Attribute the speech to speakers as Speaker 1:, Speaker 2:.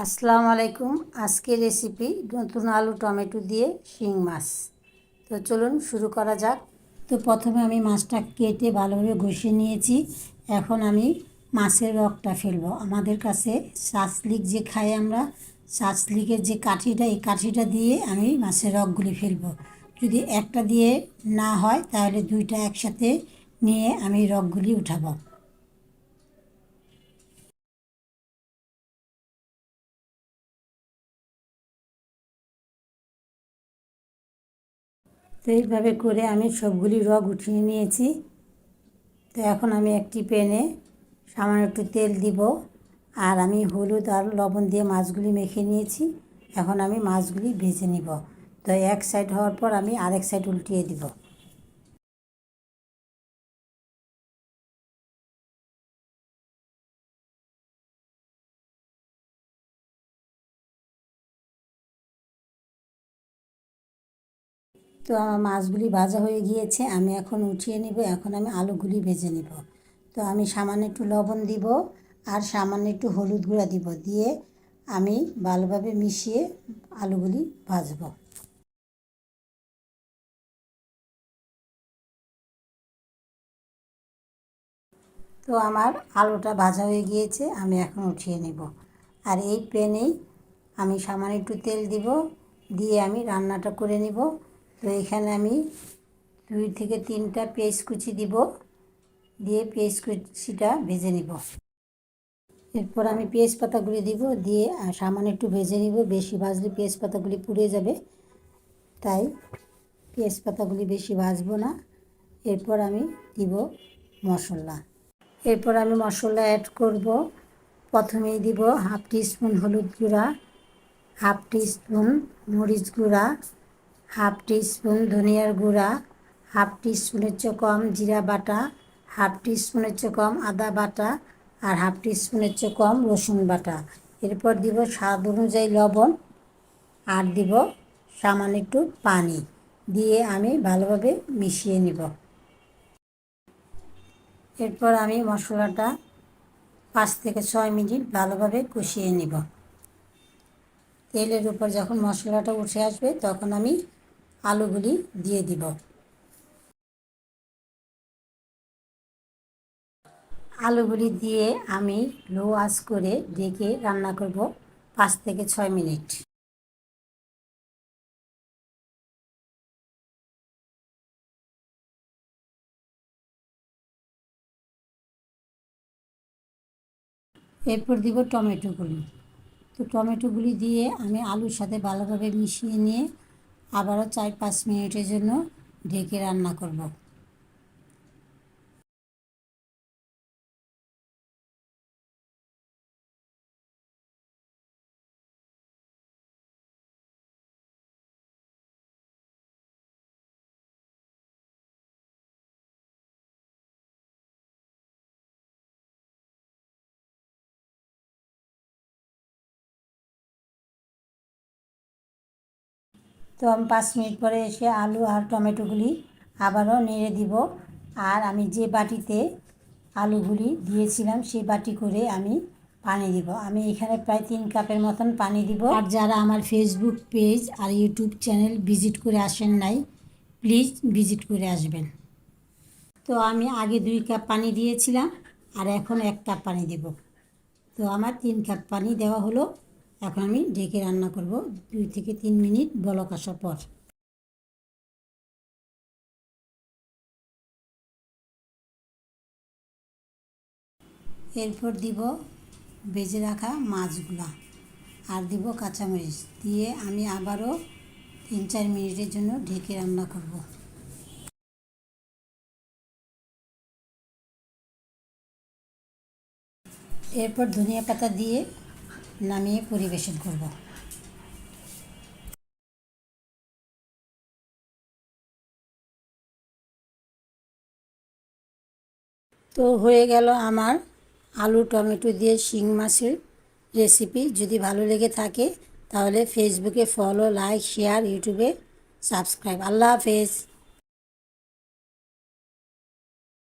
Speaker 1: আসসালামু আলাইকুম। আজকের রেসিপি নতুন আলু টমেটো দিয়ে শিং মাছ। তো চলুন শুরু করা যাক। তো প্রথমে আমি মাছটা কেটে ভালোভাবে ঘষে নিয়েছি। এখন আমি মাছের রগটা ফেলবো। আমাদের কাছে চাচলিক যে খাই আমরা, চাচলিকের যে কাঠিটা, এই কাঠিটা দিয়ে আমি মাছের রগগুলি ফেলবো। যদি একটা দিয়ে না হয় তাহলে দুইটা একসাথে নিয়ে আমি রগগুলি উঠাবো। তো এইভাবে করে আমি সবগুলি রগ উঠিয়ে নিয়েছি। তো এখন আমি একটি প্যানে সামান্য একটু তেল দিব, আর আমি হলুদ আর লবণ দিয়ে মাছগুলি মেখে নিয়েছি। এখন আমি মাছগুলি ভেজে নিব। তো এক সাইড হওয়ার পর আমি আরেক সাইড উল্টিয়ে দিব। তো আমার মাছগুলি ভাজা হয়ে গিয়েছে, আমি এখন উঠিয়ে নিব। এখন আমি আলুগুলি ভেজে নিব। তো আমি সামান্য একটু লবণ দিব আর সামান্য একটু হলুদ গুঁড়া দিব, দিয়ে আমি ভালোভাবে মিশিয়ে আলুগুলি ভাজবো। তো আমার আলুটা ভাজা হয়ে গিয়েছে, আমি এখন উঠিয়ে নেব। আর এই প্যানেই আমি সামান্য একটু তেল দিব, দিয়ে আমি রান্নাটা করে নিব। তো এখানে আমি 2 থেকে 3টা পেঁয়াজ কুচি দিব, দিয়ে পেঁয়াজ কুচিটা ভেজে নিব। এরপর আমি পেঁয়াজ পাতাগুলি দিব, দিয়ে সামান্য একটু ভেজে নিব। বেশি ভাজলে পেঁয়াজ পাতাগুলি পুড়ে যাবে, তাই পেঁয়াজ পাতাগুলি বেশি ভাজবো না। এরপর আমি দিব মশলা। এরপর আমি মশলা অ্যাড করব। প্রথমেই দিব হাফ টিস্পুন হলুদ গুঁড়া, হাফ টিস্পুন মরিচ গুঁড়া, হাফ টিস্পুন ধনিয়ার গুঁড়া, হাফ টিস্পুনের চেয়ে কম জিরা বাটা, হাফ টিস্পুনের চেয়ে কম আদা বাটা, আর হাফ টিস্পুনের চেয়ে কম রসুন বাটা। এরপর দিব স্বাদ অনুযায়ী লবণ, আর দিব সামান্য একটু পানি, দিয়ে আমি ভালোভাবে মিশিয়ে নিব। এরপর আমি মশলাটা 5 থেকে 6 মিনিট ভালোভাবে কষিয়ে নিব। তেলের উপর যখন মশলাটা উঠে আসবে তখন আমি আলুগুলি দিয়ে দিব। আলুগুলি দিয়ে আমি লো আঁচ করে ঢেকে রান্না করব 5 থেকে 6 মিনিট। এরপর দিব টমেটোগুলি। তো টমেটোগুলি দিয়ে আমি আলুর সাথে ভালোভাবে মিশিয়ে নিয়ে আবারও 4-5 মিনিটের জন্য ঢেকে রান্না করব। তো আমি 5 মিনিট পরে এসে আলু আর টমেটোগুলি আবারও নেড়ে দিব। আর আমি যে বাটিতে আলুগুলি দিয়েছিলাম সেই বাটি করে আমি পানি দিব। আমি এখানে প্রায় 3 কাপের মতন পানি দিব। আর যারা আমার ফেসবুক পেজ আর ইউটিউব চ্যানেল ভিজিট করে আসেন নাই, প্লিজ ভিজিট করে আসবেন। তো আমি আগে 2 কাপ পানি দিয়েছিলাম, আর এখন 1 কাপ পানি দেব। তো আমার 3 কাপ পানি দেওয়া হলো। এখন আমি ঢেকে রান্না করব 2 থেকে 3 মিনিট বলক আসার পর। এরপর দিব ভেজে রাখা মাছগুলা, আর দিব কাঁচামরিচ, দিয়ে আমি আবারও 3-4 মিনিটের জন্য ঢেকে রান্না করব। এরপর ধনিয়া পাতা দিয়ে নামিয়ে পরিবেশন করব। তো হয়ে গেল আমার আলু টমেটো দিয়ে শিং মাছের রেসিপি। যদি ভালো লেগে থাকে তাহলে ফেসবুকে ফলো, লাইক, শেয়ার, ইউটিউবে সাবস্ক্রাইব। আল্লাহ হাফেজ।